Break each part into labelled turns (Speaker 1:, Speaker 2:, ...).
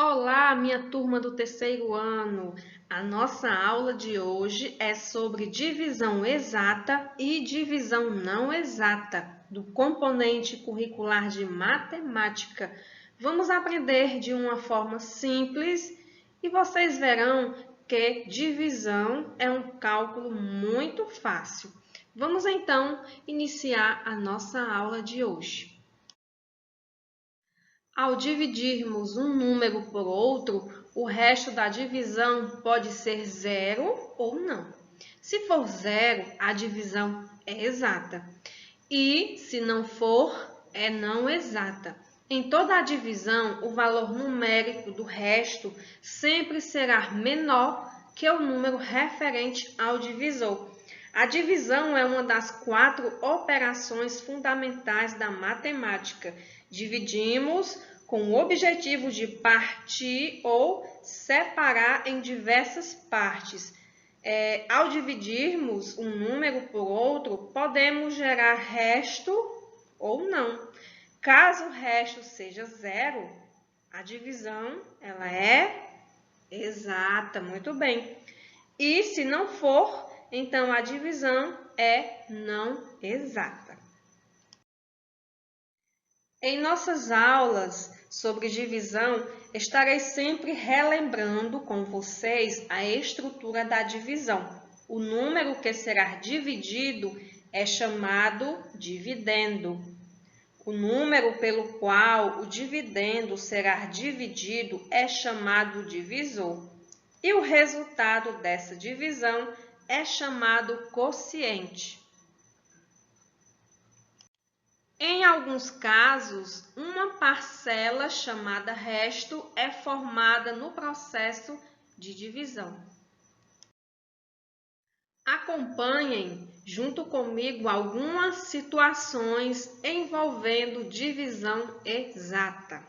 Speaker 1: Olá, minha turma do terceiro ano! A nossa aula de hoje é sobre divisão exata e divisão não exata do componente curricular de matemática. Vamos aprender de uma forma simples e vocês verão que divisão é um cálculo muito fácil. Vamos então iniciar a nossa aula de hoje. Ao dividirmos um número por outro, o resto da divisão pode ser zero ou não. Se for zero, a divisão é exata. E, se não for, é não exata. Em toda a divisão, o valor numérico do resto sempre será menor que o número referente ao divisor. A divisão é uma das 4 operações fundamentais da matemática. Dividimos com o objetivo de partir ou separar em diversas partes. Ao dividirmos um número por outro, podemos gerar resto ou não. Caso o resto seja zero, a divisão ela é exata, muito bem. E se não for, então a divisão é não exata. Em nossas aulas sobre divisão, estarei sempre relembrando com vocês a estrutura da divisão. O número que será dividido é chamado dividendo. O número pelo qual o dividendo será dividido é chamado divisor. E o resultado dessa divisão é chamado quociente. Em alguns casos, uma parcela chamada resto é formada no processo de divisão. Acompanhem junto comigo algumas situações envolvendo divisão exata.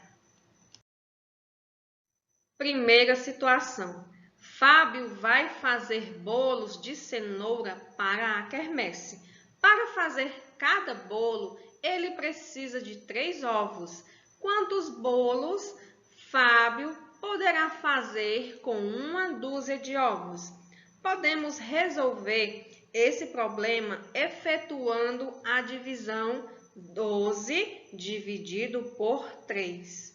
Speaker 1: Primeira situação: Fábio vai fazer bolos de cenoura para a quermesse. Para fazer cada bolo, ele precisa de 3 ovos. Quantos bolos Fábio poderá fazer com uma dúzia de ovos? Podemos resolver esse problema efetuando a divisão 12 dividido por 3.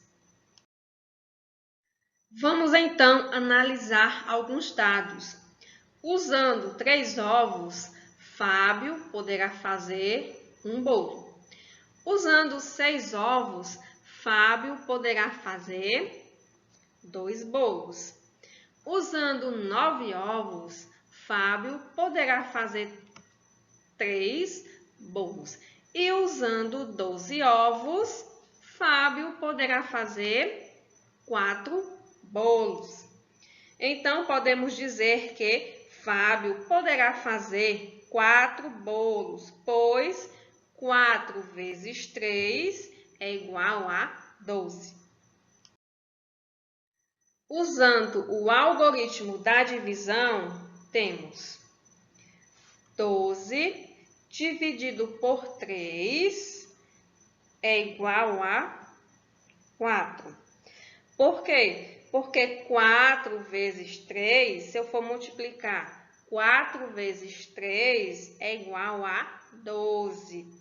Speaker 1: Vamos então analisar alguns dados. Usando 3 ovos, Fábio poderá fazer um bolo. Usando 6 ovos, Fábio poderá fazer 2 bolos. Usando 9 ovos, Fábio poderá fazer 3 bolos. E usando 12 ovos, Fábio poderá fazer 4 bolos. Então, podemos dizer que Fábio poderá fazer 4 bolos, pois 4 vezes 3 é igual a 12. Usando o algoritmo da divisão, temos 12 dividido por 3 é igual a 4. Por quê? Porque 4 vezes 3, se eu for multiplicar, 4 vezes 3 é igual a 12.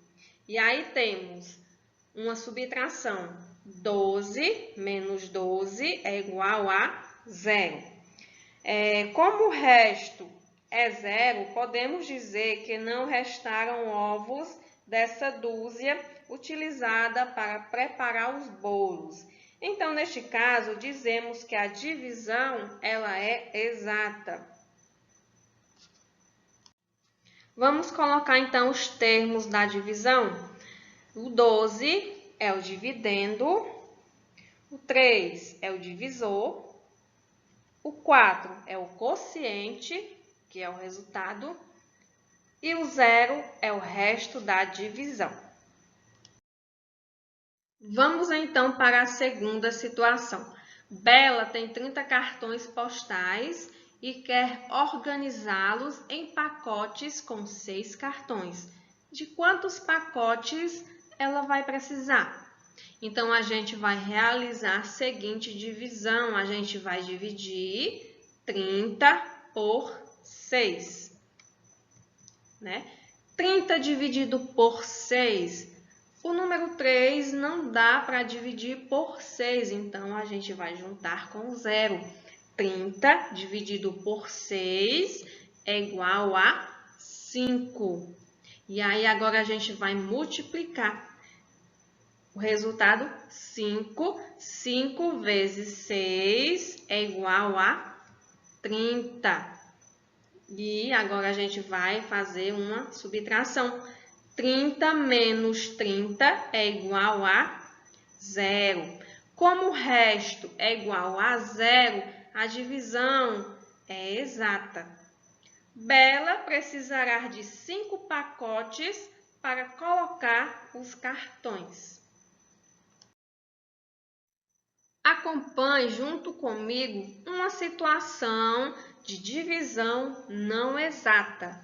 Speaker 1: E aí temos uma subtração. 12 menos 12 é igual a 0. Como o resto é 0, podemos dizer que não restaram ovos dessa dúzia utilizada para preparar os bolos. Então, neste caso, dizemos que a divisão ela é exata. Vamos colocar então os termos da divisão. O 12 é o dividendo, o 3 é o divisor, o 4 é o quociente, que é o resultado, e o 0 é o resto da divisão. Vamos então para a segunda situação. Bela tem 30 cartões postais e quer organizá-los em pacotes com 6 cartões. De quantos pacotes ela vai precisar? Então, a gente vai realizar a seguinte divisão. A gente vai dividir 30 por 6. Né? 30 dividido por 6. O número 3 não dá para dividir por 6. Então, a gente vai juntar com 0. 30 dividido por 6 é igual a 5. E aí, agora a gente vai multiplicar. O resultado, 5. 5 vezes 6 é igual a 30. E agora a gente vai fazer uma subtração. 30 menos 30 é igual a 0. Como o resto é igual a 0, a divisão é exata. Bela precisará de 5 pacotes para colocar os cartões. Acompanhe junto comigo uma situação de divisão não exata.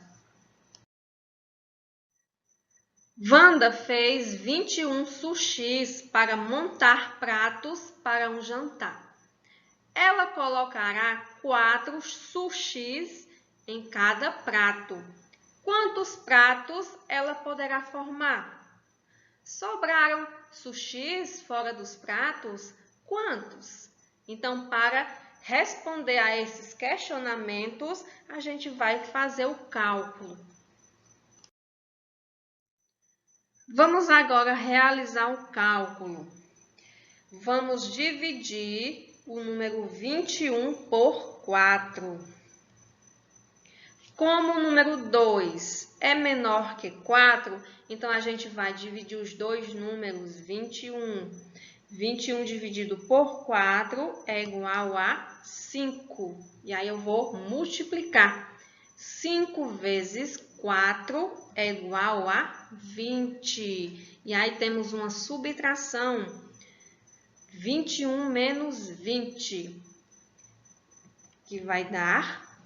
Speaker 1: Wanda fez 21 sushis para montar pratos para um jantar. Ela colocará 4 sushis em cada prato. Quantos pratos ela poderá formar? Sobraram sushis fora dos pratos? Quantos? Então, para responder a esses questionamentos, a gente vai fazer o cálculo. Vamos agora realizar o cálculo. Vamos dividir o número 21 por 4. Como o número 2 é menor que 4, então a gente vai dividir os dois números, 21. 21 dividido por 4 é igual a 5. E aí eu vou multiplicar. 5 vezes 4 é igual a 20. E aí temos uma subtração. 21 menos 20, que vai dar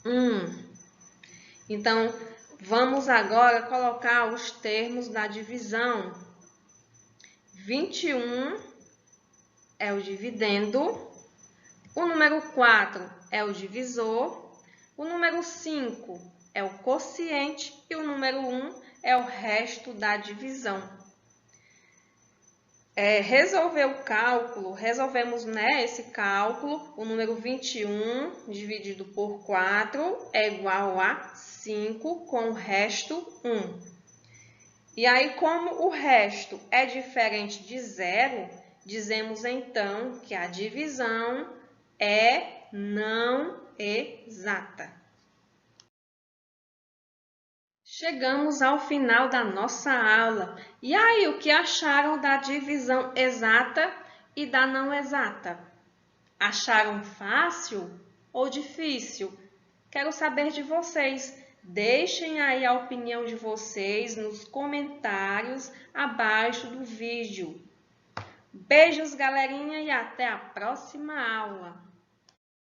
Speaker 1: 1. Então, vamos agora colocar os termos da divisão. 21 é o dividendo, o número 4 é o divisor, o número 5 é o quociente e o número 1 é o resto da divisão. Resolver o cálculo, resolvemos esse cálculo, o número 21 dividido por 4 é igual a 5, com o resto 1. E aí, como o resto é diferente de 0, dizemos então que a divisão é não exata. Chegamos ao final da nossa aula. E aí, o que acharam da divisão exata e da não exata? Acharam fácil ou difícil? Quero saber de vocês. Deixem aí a opinião de vocês nos comentários abaixo do vídeo. Beijos, galerinha, e até a próxima aula!